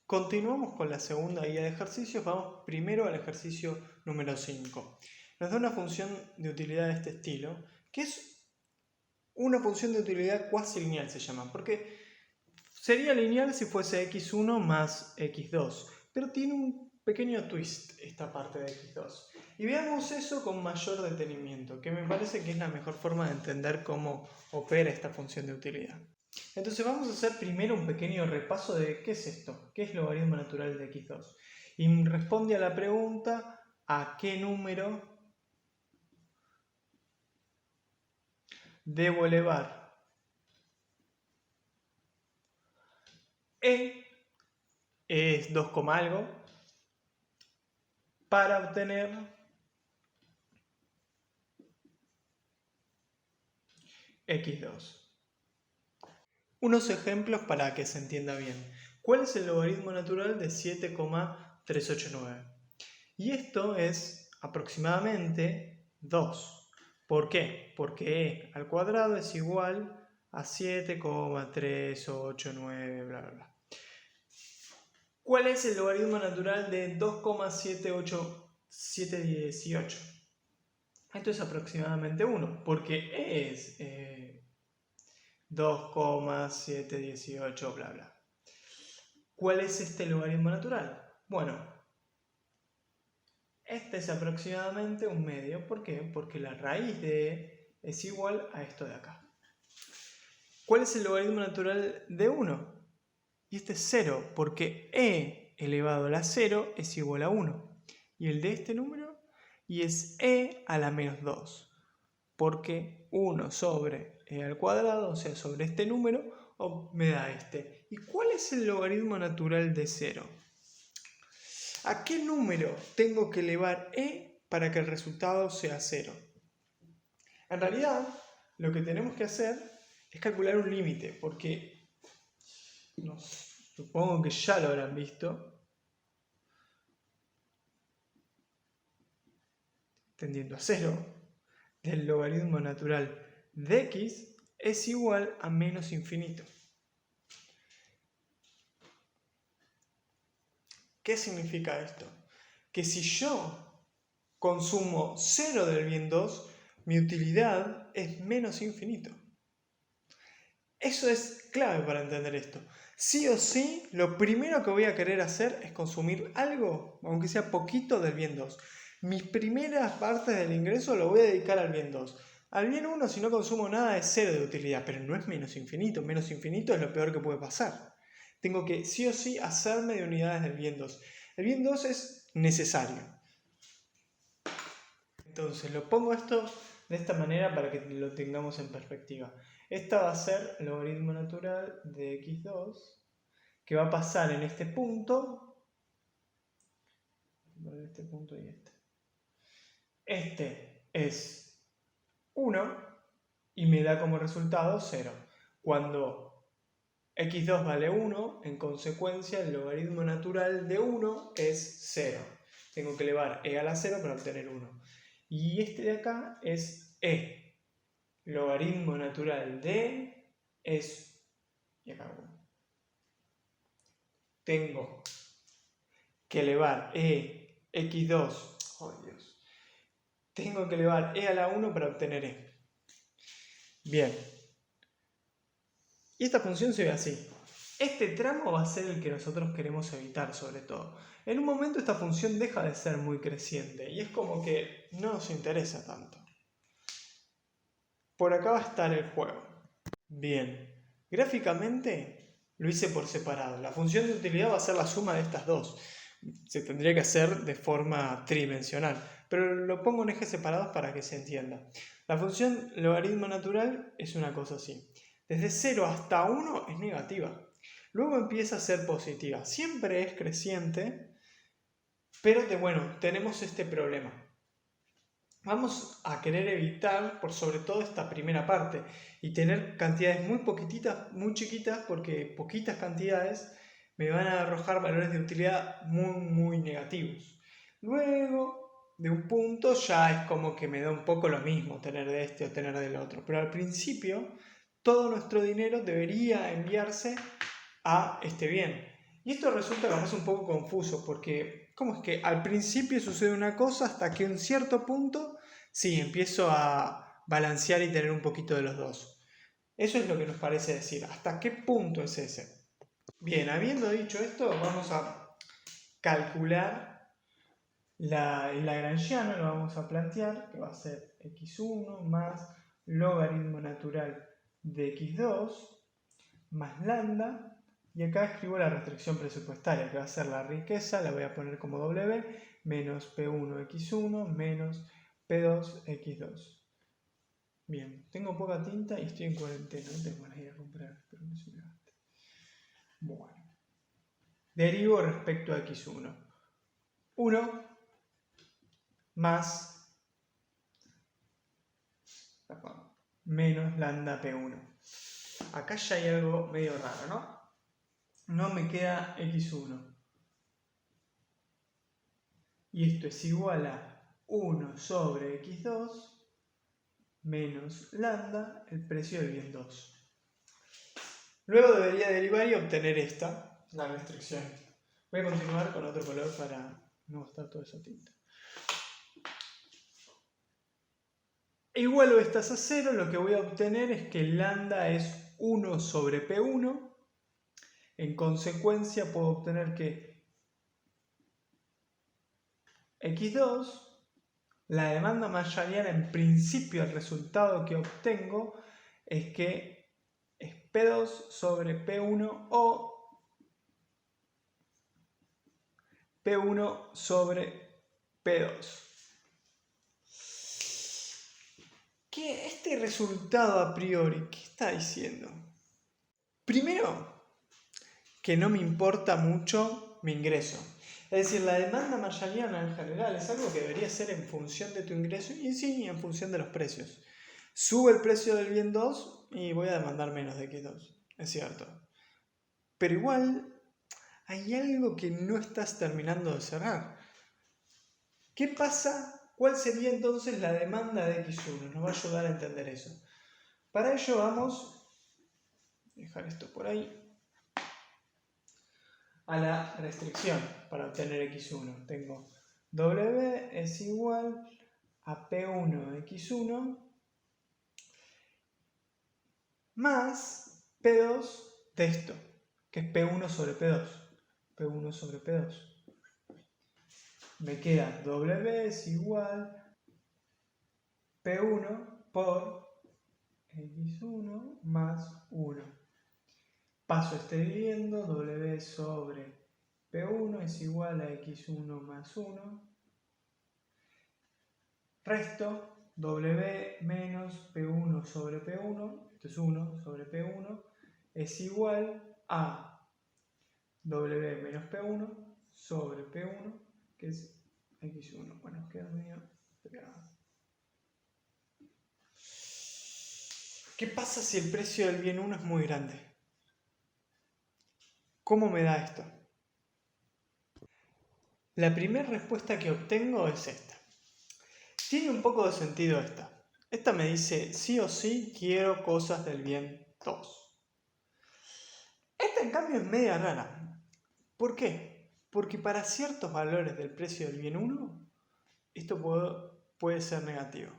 Continuamos con la segunda guía de ejercicios. Vamos primero al ejercicio número 5. Nos da una función de utilidad de este estilo, que es una función de utilidad cuasi lineal, se llama, porque sería lineal si fuese x1 más x2, pero tiene un pequeño twist esta parte de x2. Y veamos eso con mayor detenimiento, que me parece que es la mejor forma de entender cómo opera esta función de utilidad. Entonces vamos a hacer primero un pequeño repaso de qué es esto, qué es logaritmo natural de x2. Y responde a la pregunta ¿a qué número debo elevar e es 2, algo para obtener x2? Unos ejemplos para que se entienda bien. ¿Cuál es el logaritmo natural de 7,389? Y esto es aproximadamente 2. ¿Por qué? Porque e al cuadrado es igual a 7,389, bla, bla, bla. ¿Cuál es el logaritmo natural de 2,718? Esto es aproximadamente 1, porque e es 2,718, bla, bla. ¿Cuál es este logaritmo natural? Bueno, este es aproximadamente un medio. ¿Por qué? Porque la raíz de e es igual a esto de acá. ¿Cuál es el logaritmo natural de 1? Y este es 0, porque e elevado a la 0 es igual a 1. ¿Y el de este número? Y es e a la menos 2, porque 1 sobre e al cuadrado, o sea, sobre este número, me da este. ¿Y cuál es el logaritmo natural de 0? ¿A qué número tengo que elevar e para que el resultado sea 0? En realidad, lo que tenemos que hacer es calcular un límite, porque supongo que ya lo habrán visto, tendiendo a 0, del logaritmo natural de x es igual a menos infinito. ¿Qué significa esto? Que si yo consumo 0 del bien 2, mi utilidad es menos infinito. Eso es clave para entender esto. Sí o sí, lo primero que voy a querer hacer es consumir algo, aunque sea poquito, del bien 2. Mis primeras partes del ingreso lo voy a dedicar al bien 2. Al bien 1, si no consumo nada, es 0 de utilidad, pero no es menos infinito. Menos infinito es lo peor que puede pasar. Tengo que sí o sí hacerme de unidades del bien 2. El bien 2 es necesario. Entonces lo pongo esto de esta manera para que lo tengamos en perspectiva. Esta va a ser el logaritmo natural de x2, que va a pasar en este punto, este punto y este. Este es 1 y me da como resultado 0. Cuando x2 vale 1, en consecuencia el logaritmo natural de 1 es 0. Tengo que elevar e a la 0 para obtener 1. Y este de acá es e. Logaritmo natural de es, y acá tengo que elevar x2, oh Dios, tengo que elevar e a la 1 para obtener e. Bien, y esta función se ve así. Este tramo va a ser el que nosotros queremos evitar sobre todo. En un momento esta función deja de ser muy creciente y es como que no nos interesa tanto. Por acá va a estar el juego. Bien, gráficamente lo hice por separado. La función de utilidad va a ser la suma de estas dos. Se tendría que hacer de forma tridimensional, pero lo pongo en ejes separados para que se entienda. La función logaritmo natural es una cosa así. Desde 0 hasta 1 es negativa. Luego empieza a ser positiva. Siempre es creciente, pero bueno, tenemos este problema. Vamos a querer evitar por sobre todo esta primera parte y tener cantidades muy poquititas, muy chiquitas, porque poquitas cantidades me van a arrojar valores de utilidad muy negativos. Luego, de un punto, ya es como que me da un poco lo mismo tener de este o tener del otro. Pero al principio, todo nuestro dinero debería enviarse a este bien. Y esto resulta capaz un poco confuso porque ¿cómo es que al principio sucede una cosa hasta que en un cierto punto sí empiezo a balancear y tener un poquito de los dos? Eso es lo que nos parece decir. ¿Hasta qué punto es ese? Bien, habiendo dicho esto, vamos a calcular el lagrangiano, lo vamos a plantear, que va a ser x1 más logaritmo natural de x2 más lambda. Y acá escribo la restricción presupuestaria, que va a ser la riqueza, la voy a poner como W, menos P1x1 menos P2x2. Bien, tengo poca tinta y estoy en cuarentena, no tengo ganas de ir a comprar, pero no se me gaste. Bueno, derivo respecto a x1. 1 más menos lambda P1. Acá ya hay algo medio raro, ¿no? No me queda x1. Y esto es igual a 1 sobre x2 menos lambda, el precio del bien 2. Luego debería derivar y obtener esta, la restricción. Voy a continuar con otro color para no gastar toda esa tinta. Igualo estas a 0, lo que voy a obtener es que lambda es 1 sobre P1. En consecuencia puedo obtener que x2, la demanda mayoriana, en principio el resultado que obtengo es que es P2 sobre P1 o P1 sobre P2. ¿Qué este resultado a priori, qué está diciendo? Primero, que no me importa mucho mi ingreso. Es decir, la demanda mayoriana en general es algo que debería ser en función de tu ingreso y sí, en función de los precios. Sube el precio del bien 2 y voy a demandar menos de X2, es cierto. Pero igual hay algo que no estás terminando de cerrar. ¿Qué pasa? ¿Cuál sería entonces la demanda de X1? Nos va a ayudar a entender eso. Para ello vamos a dejar esto por ahí. A la restricción para obtener x1. Tengo W es igual a P1 x1 más P2 de esto, que es P1 sobre P2. P1 sobre P2. Me queda W es igual P1 por x1 más 1. Paso este dividiendo, W sobre P1 es igual a x1 más 1. Resto, W menos P1 sobre P1, esto es 1 sobre P1, es igual a W menos P1 sobre P1, que es x1. Bueno, nos queda medio pegado. ¿Qué pasa si el precio del bien 1 es muy grande? ¿Cómo me da esto? La primera respuesta que obtengo es esta. Tiene un poco de sentido esta. Esta me dice, sí o sí quiero cosas del bien 2. Esta en cambio es media rara. ¿Por qué? Porque para ciertos valores del precio del bien 1, esto puede ser negativo.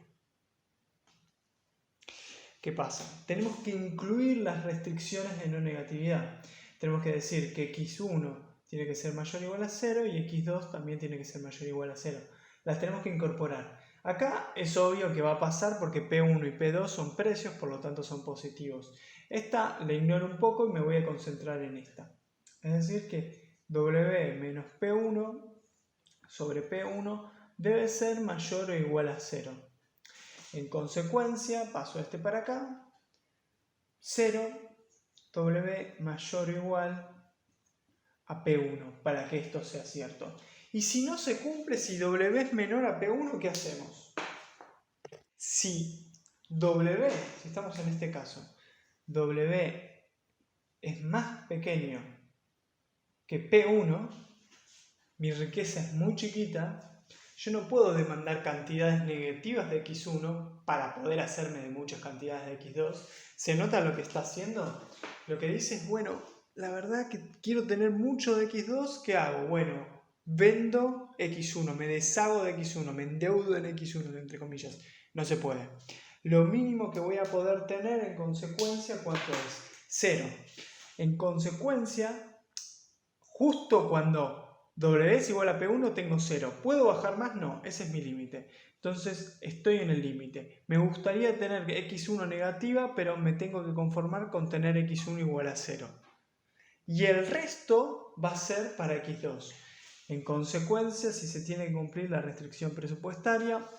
¿Qué pasa? Tenemos que incluir las restricciones de no negatividad. Tenemos que decir que x1 tiene que ser mayor o igual a 0 y x2 también tiene que ser mayor o igual a 0. Las tenemos que incorporar. Acá es obvio que va a pasar porque P1 y P2 son precios, por lo tanto son positivos. Esta la ignoro un poco y me voy a concentrar en esta. Es decir que W menos P1 sobre P1 debe ser mayor o igual a 0. En consecuencia, paso este para acá, 0, W mayor o igual a P1, para que esto sea cierto. Y si no se cumple, si W es menor a P1, ¿qué hacemos? Si W, si estamos en este caso, W es más pequeño que P1, mi riqueza es muy chiquita, yo no puedo demandar cantidades negativas de x1 para poder hacerme de muchas cantidades de x2. ¿Se nota lo que está haciendo? Lo que dice es, bueno, la verdad que quiero tener mucho de x2, ¿qué hago? Bueno, vendo x1, me deshago de x1, me endeudo en x1, entre comillas. No se puede. Lo mínimo que voy a poder tener en consecuencia, ¿cuánto es? 0. En consecuencia, justo cuando W es igual a P1 tengo 0. ¿Puedo bajar más? No, ese es mi límite. Entonces estoy en el límite. Me gustaría tener x1 negativa, pero me tengo que conformar con tener x1 igual a 0. Y el resto va a ser para x2. En consecuencia, si se tiene que cumplir la restricción presupuestaria,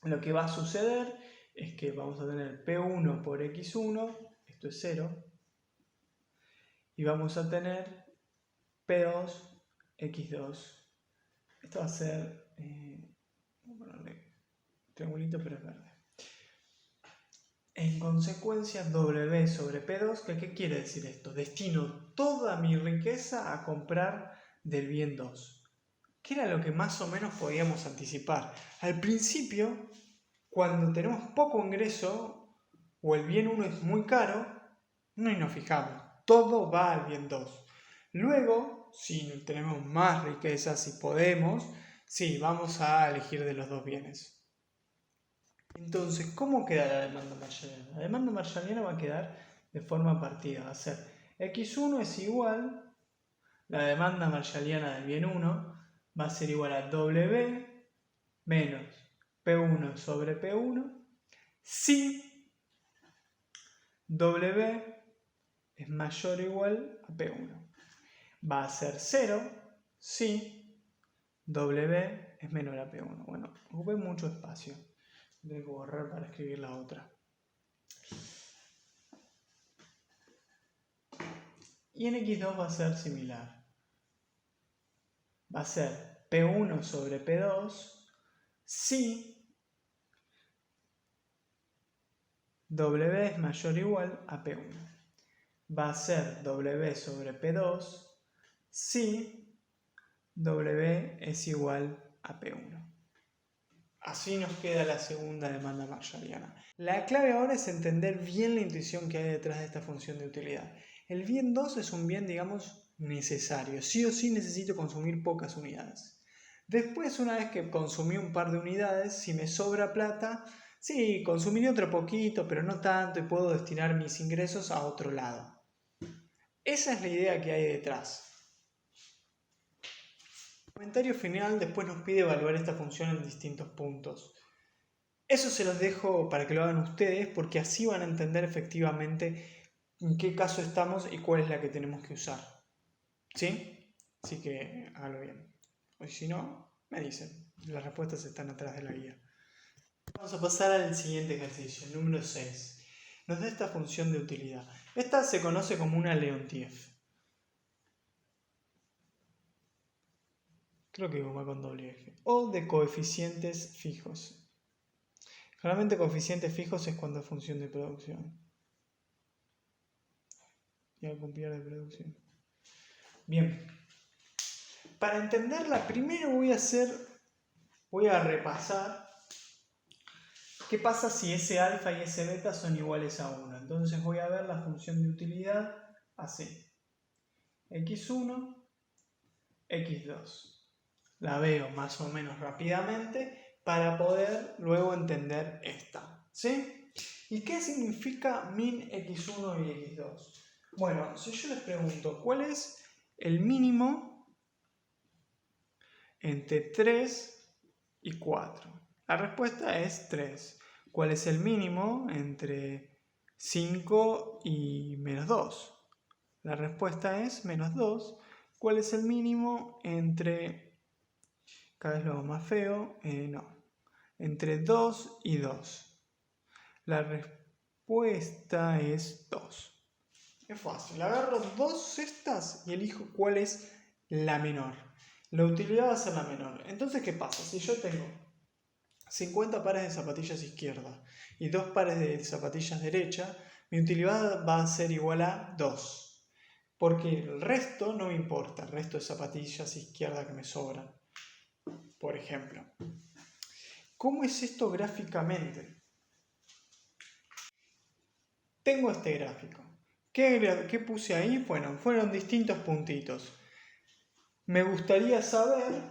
lo que va a suceder es que vamos a tener P1 por x1, esto es 0, y vamos a tener P2 x2. Esto va a ser, vamos a ponerle triangulito, pero es verde. En consecuencia, W sobre P2, ¿qué quiere decir esto? Destino toda mi riqueza a comprar del bien 2. ¿Qué era lo que más o menos podíamos anticipar? Al principio, cuando tenemos poco ingreso o el bien 1 es muy caro, no nos fijamos. Todo va al bien 2. Luego, si tenemos más riqueza, si podemos, sí, vamos a elegir de los dos bienes. Entonces, ¿cómo queda la demanda marshalliana? La demanda marshalliana va a quedar de forma partida. Va a ser x1 es igual, la demanda marshalliana del bien 1 va a ser igual a W menos P1 sobre P1 si W es mayor o igual a P1. Va a ser 0 si W es menor a P1. Bueno, ocupé mucho espacio. Tengo que borrar para escribir la otra. Y en x2 va a ser similar. Va a ser P1 sobre P2 si W es mayor o igual a P1. Va a ser W sobre P2 si W es igual a P1. Así nos queda la segunda demanda marshalliana. La clave ahora es entender bien la intuición que hay detrás de esta función de utilidad. El bien 2 es un bien, digamos, necesario. Sí o sí necesito consumir pocas unidades. Después, una vez que consumí un par de unidades, si me sobra plata, sí, consumiré otro poquito, pero no tanto, y puedo destinar mis ingresos a otro lado. Esa es la idea que hay detrás. El comentario final después nos pide evaluar esta función en distintos puntos. Eso se los dejo para que lo hagan ustedes, porque así van a entender efectivamente en qué caso estamos y cuál es la que tenemos que usar. ¿Sí? Así que háganlo bien. O si no, me dicen. Las respuestas están atrás de la guía. Vamos a pasar al siguiente ejercicio, el número 6. Nos da esta función de utilidad. Esta se conoce como una Leontief. Creo que va con doble eje. O de coeficientes fijos. Generalmente coeficientes fijos es cuando es función de producción. Y al compilar de producción. Bien. Para entenderla, primero voy a repasar qué pasa si ese alfa y ese beta son iguales a 1. Entonces voy a ver la función de utilidad así. x1, x2. La veo más o menos rápidamente para poder luego entender esta. ¿Sí? ¿Y qué significa min x1 y x2? Bueno, si yo les pregunto, ¿cuál es el mínimo entre 3 y 4? La respuesta es 3. ¿Cuál es el mínimo entre 5 y menos 2? La respuesta es menos 2. ¿Cuál es el mínimo entre... Cada vez lo hago más feo. No. Entre 2 y 2. La respuesta es 2. Es fácil. Agarro dos cestas y elijo cuál es la menor. La utilidad va a ser la menor. Entonces, ¿qué pasa? Si yo tengo 50 pares de zapatillas izquierda y 2 pares de zapatillas derecha, mi utilidad va a ser igual a 2. Porque el resto no me importa, el resto de zapatillas izquierda que me sobran. Por ejemplo. ¿Cómo es esto gráficamente? Tengo este gráfico. ¿Qué puse ahí? Bueno, fueron distintos puntitos. Me gustaría saber,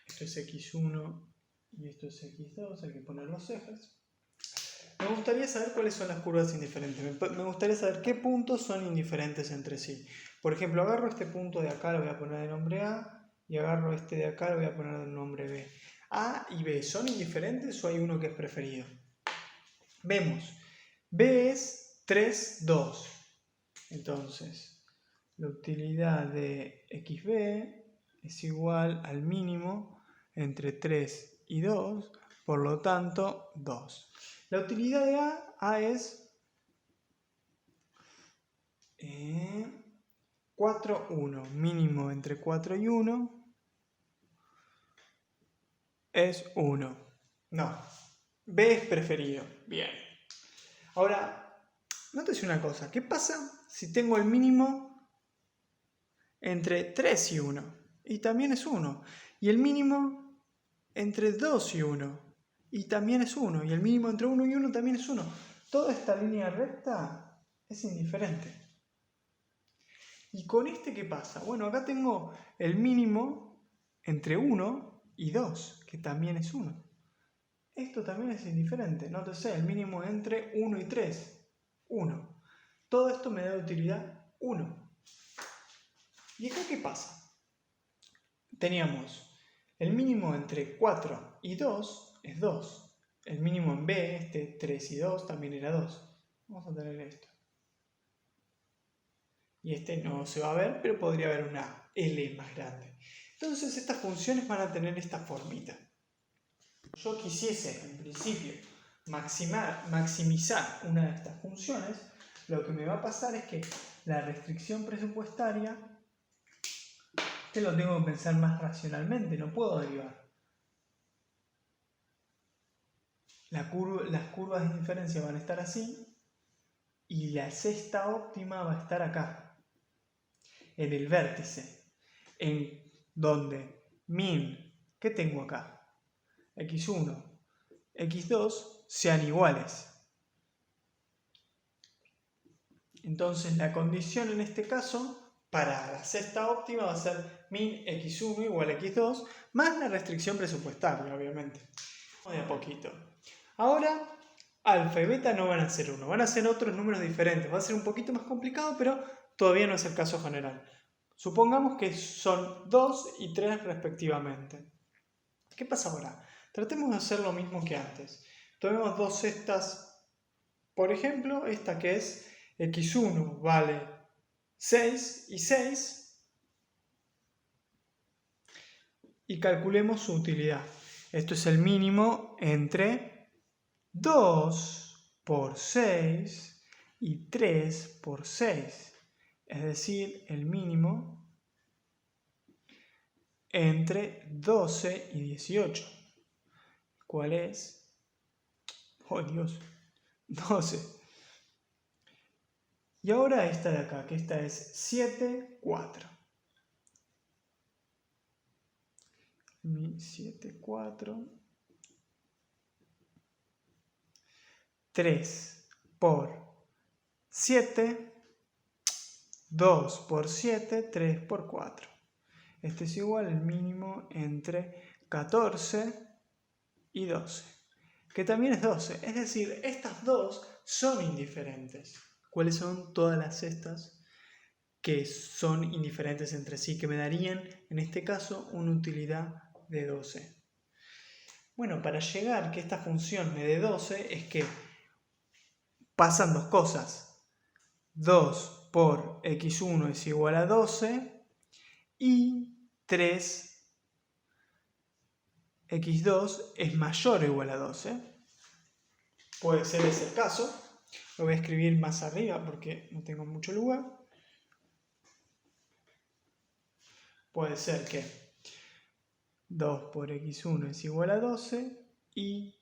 esto es x1 y esto es x2, hay que poner los ejes. Me gustaría saber cuáles son las curvas indiferentes. Me gustaría saber qué puntos son indiferentes entre sí. Por ejemplo, agarro este punto de acá, lo voy a poner de nombre A, y agarro este de acá, lo voy a poner de nombre B. A y B, ¿son indiferentes o hay uno que es preferido? Vemos, B es 3, 2. Entonces, la utilidad de XB es igual al mínimo entre 3 y 2, por lo tanto, 2. La utilidad de A es 4, 1. Mínimo entre 4 y 1 es 1. No, B es preferido. Bien. Ahora, nótese una cosa. ¿Qué pasa si tengo el mínimo entre 3 y 1? Y también es 1. Y el mínimo entre 2 y 1. Y también es 1. Y el mínimo entre 1 y 1 también es 1. Toda esta línea recta es indiferente. ¿Y con este qué pasa? Bueno, acá tengo el mínimo entre 1 y 2, que también es 1. Esto también es indiferente. Nótese, el mínimo entre 1 y 3, 1. Todo esto me da utilidad 1. ¿Y acá qué pasa? Teníamos el mínimo entre 4 y 2 es 2. El mínimo en B, este 3 y 2, también era 2. Vamos a tener esto. Y este no se va a ver, pero podría haber una L más grande. Entonces estas funciones van a tener esta formita. Yo quisiese, en principio, maximizar una de estas funciones, lo que me va a pasar es que la restricción presupuestaria, que lo tengo que pensar más racionalmente, no puedo derivar. Las curvas de indiferencia van a estar así, y la cesta óptima va a estar acá, en el vértice, en donde min, ¿qué tengo acá? x1, x2 sean iguales. Entonces la condición en este caso para la cesta óptima va a ser min x1 igual a x2 más la restricción presupuestaria, obviamente. De a poquito. Ahora alfa y beta no van a ser 1, van a ser otros números diferentes. Va a ser un poquito más complicado, pero todavía no es el caso general. Supongamos que son 2 y 3 respectivamente. ¿Qué pasa ahora? Tratemos de hacer lo mismo que antes. Tomemos dos cestas, por ejemplo, esta que es x1 vale 6 y 6, y calculemos su utilidad. Esto es el mínimo entre 2 por 6 y 3 por 6, es decir, el mínimo entre 12 y 18. ¿Cuál es? Oh Dios, 12. Y ahora esta de acá, que esta es 7, 4. 7, 4. 3 por 7. 2 por 7, 3 por 4. Este es igual al mínimo entre 14 y 12, que también es 12. Es decir, estas dos son indiferentes. ¿Cuáles son todas las cestas que son indiferentes entre sí? Que me darían, en este caso, una utilidad de 12. Bueno, para llegar que esta función me dé 12 es que pasan dos cosas. 2 por x1 es igual a 12 y 3x2 es mayor o igual a 12. Puede ser ese el caso. Lo voy a escribir más arriba porque no tengo mucho lugar. Puede ser que 2 por x1 es igual a 12 y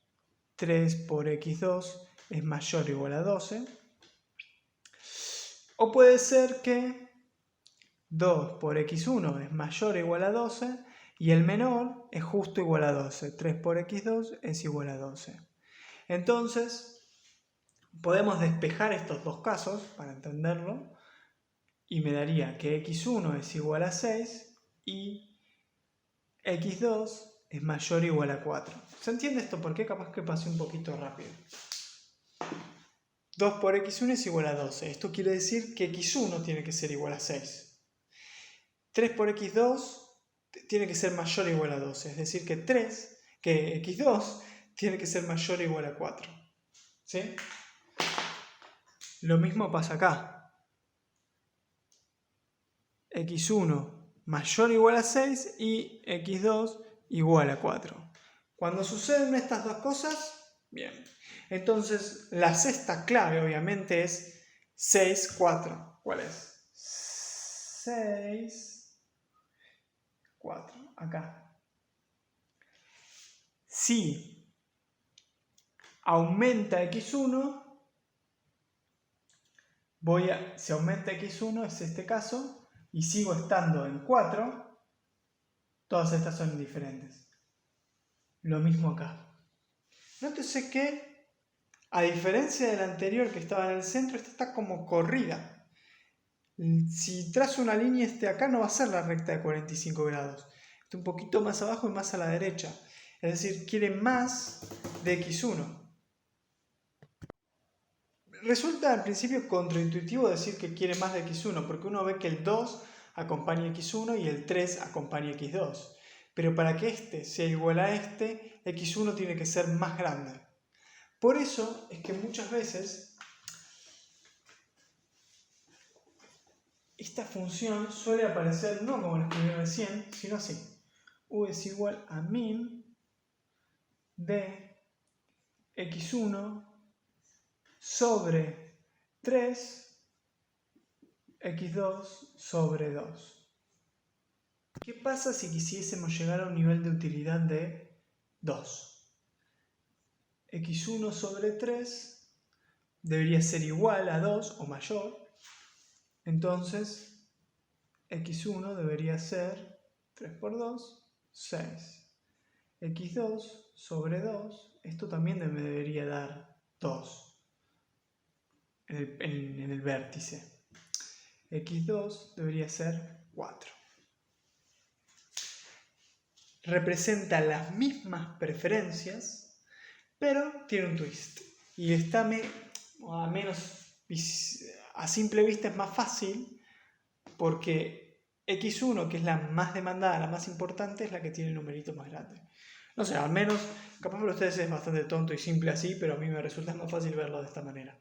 3 por x2 es mayor o igual a 12. O puede ser que 2 por x1 es mayor o igual a 12 y el menor es justo igual a 12. 3 por x2 es igual a 12. Entonces, podemos despejar estos dos casos para entenderlo y me daría que x1 es igual a 6 y x2 es mayor o igual a 4. ¿Se entiende esto? ¿Por qué? Capaz que pasé un poquito rápido. 2 por x1 es igual a 12. Esto quiere decir que x1 tiene que ser igual a 6. 3 por x2 tiene que ser mayor o igual a 12. Es decir, que x2 tiene que ser mayor o igual a 4. ¿Sí? Lo mismo pasa acá. x1 mayor o igual a 6 y x2 igual a 4. Cuando suceden estas dos cosas, bien. Entonces, la sexta clave obviamente es 6, 4. ¿Cuál es? 6, 4. Acá. Si aumenta x1, si aumenta x1 es este caso, y sigo estando en 4, todas estas son indiferentes. Lo mismo acá. Nótese que, a diferencia del anterior que estaba en el centro, esta está como corrida. Si trazo una línea, acá no va a ser la recta de 45 grados. Está un poquito más abajo y más a la derecha. Es decir, quiere más de x1. Resulta al principio contraintuitivo decir que quiere más de x1, porque uno ve que el 2 acompaña x1 y el 3 acompaña x2. Pero para que este sea igual a este, x1 tiene que ser más grande. Por eso es que muchas veces esta función suele aparecer no como lo escribí recién, sino así. U es igual a min de x1 sobre 3 x2 sobre 2. ¿Qué pasa si quisiésemos llegar a un nivel de utilidad de 2? x1 sobre 3 debería ser igual a 2 o mayor. Entonces, x1 debería ser 3 por 2, 6. x2 sobre 2, esto también me debería dar 2 en el vértice. x2 debería ser 4. Representa las mismas preferencias, pero tiene un twist. Y a simple vista es más fácil porque x1, que es la más demandada, la más importante, es la que tiene el numerito más grande. No sé, al menos, capaz para ustedes es bastante tonto y simple así, pero a mí me resulta más fácil verlo de esta manera.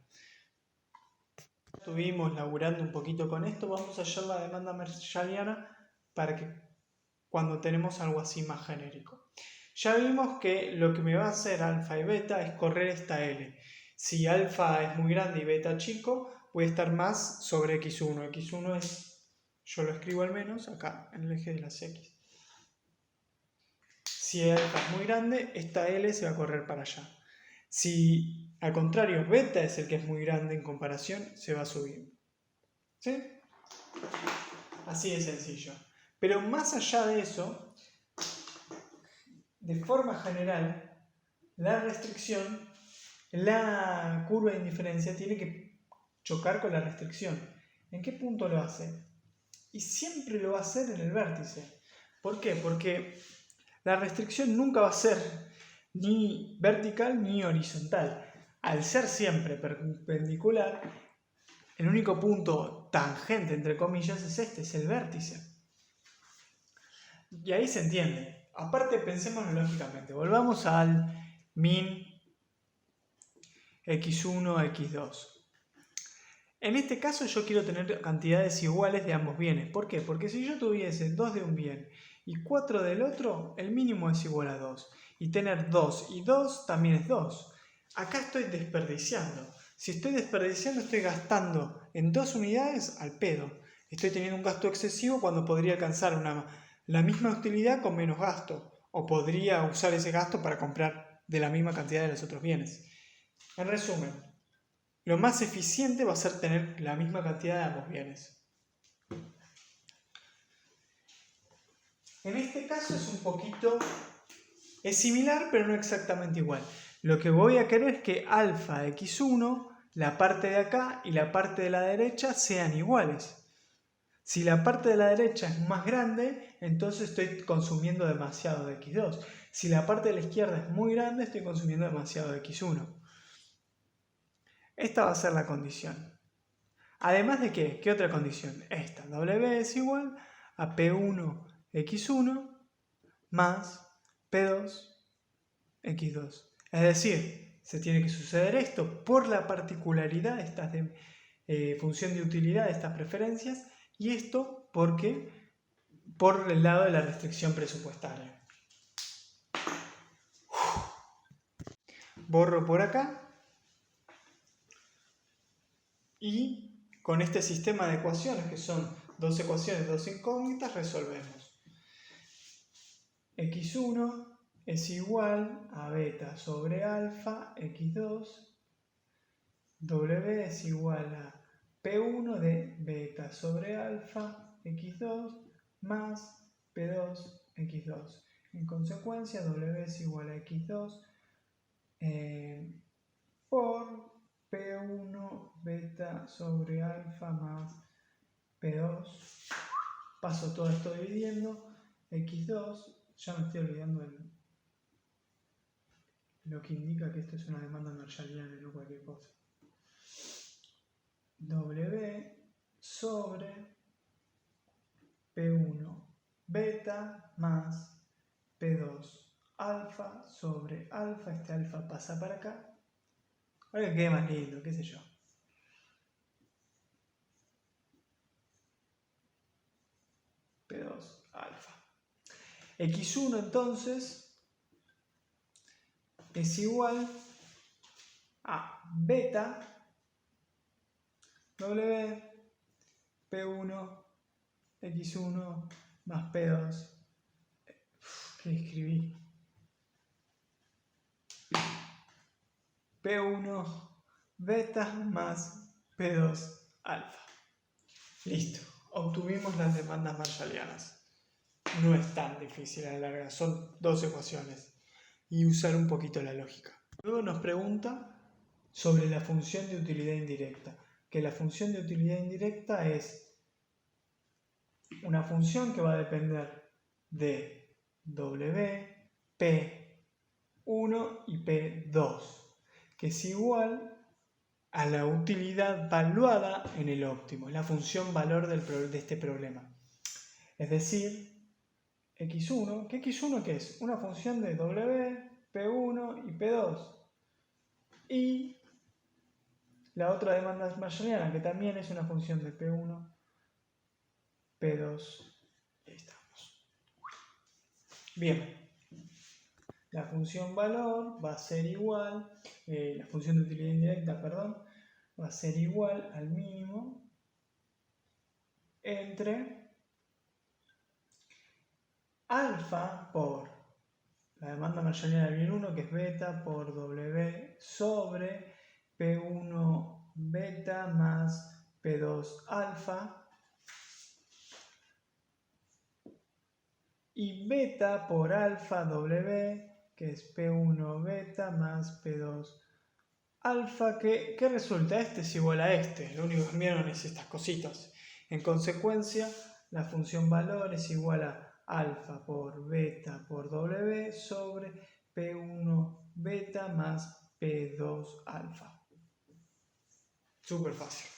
Estuvimos laburando un poquito con esto, vamos a hallar la demanda mercalliana para que cuando tenemos algo así más genérico. Ya vimos que lo que me va a hacer alfa y beta es correr esta L. Si alfa es muy grande y beta chico, voy a estar más sobre x1. x1 es, yo lo escribo al menos acá, en el eje de las x. Si alfa es muy grande, esta L se va a correr para allá. Si al contrario beta es el que es muy grande en comparación, se va a subir. ¿Sí? Así de sencillo. Pero más allá de eso, de forma general, la restricción, la curva de indiferencia tiene que chocar con la restricción. ¿En qué punto lo hace? Y siempre lo va a hacer en el vértice. ¿Por qué? Porque la restricción nunca va a ser ni vertical ni horizontal. Al ser siempre perpendicular, el único punto tangente, entre comillas, es es el vértice. Y ahí se entiende. Aparte, pensémoslo lógicamente. Volvamos al min x1, x2. En este caso yo quiero tener cantidades iguales de ambos bienes. ¿Por qué? Porque si yo tuviese 2 de un bien y 4 del otro, el mínimo es igual a 2. Y tener 2 y 2 también es 2. Acá estoy desperdiciando. Si estoy desperdiciando, estoy gastando en 2 unidades al pedo. Estoy teniendo un gasto excesivo cuando podría alcanzar la misma utilidad con menos gasto. O podría usar ese gasto para comprar de la misma cantidad de los otros bienes. En resumen, lo más eficiente va a ser tener la misma cantidad de ambos bienes. En este caso es similar, pero no exactamente igual. Lo que voy a querer es que alfa x1 la parte de acá y la parte de la derecha sean iguales. Si la parte de la derecha es más grande, entonces estoy consumiendo demasiado de X2. Si la parte de la izquierda es muy grande, estoy consumiendo demasiado de X1. Esta va a ser la condición. Además de que, ¿qué otra condición? Esta, W es igual a P1 X1 más P2 X2. Es decir, se tiene que suceder esto por la particularidad de estas función de utilidad de estas preferencias, y esto porque por el lado de la restricción presupuestaria. Borro por acá y con este sistema de ecuaciones, que son dos ecuaciones, dos incógnitas, resolvemos. X1 es igual a beta sobre alfa X2. W es igual a P1 de beta sobre alfa X2 más P2 X2. En consecuencia, W es igual a X2 por P1 beta sobre alfa más P2. Paso todo esto dividiendo. X2, ya me estoy olvidando lo que indica que esto es una demanda marshalliana y no cualquier cosa. W sobre P1 beta más P2 alfa sobre alfa. Este alfa pasa para acá. Ahora que quede más lindo, qué sé yo. P2 alfa. X1 entonces es igual a beta W P1 X1 más P2. ¿Qué escribí? P1 beta más P2 alfa. Listo, obtuvimos las demandas marshallianas. No es tan difícil a la larga, son dos ecuaciones y usar un poquito la lógica. Luego nos pregunta sobre la función de utilidad indirecta, que la función de utilidad indirecta es una función que va a depender de W, P1 y P2, que es igual a la utilidad valuada en el óptimo, la función valor de este problema. Es decir, X1, ¿qué X1 qué es? Una función de W, P1 y P2. Y la otra demanda marshalliana, que también es una función de P1, P2. Ahí estamos. Bien. La función valor va a ser igual, la función de utilidad indirecta, perdón, va a ser igual al mínimo entre alfa por la demanda marshalliana del bien 1, que es beta, por W sobre P1 beta más P2 alfa, y beta por alfa W, que es P1 beta más P2 alfa, que resulta, este es igual a este, lo único que cambiaron es estas cositas. En consecuencia, la función valor es igual a alfa por beta por W sobre P1 beta más P2 alfa. Súper fácil.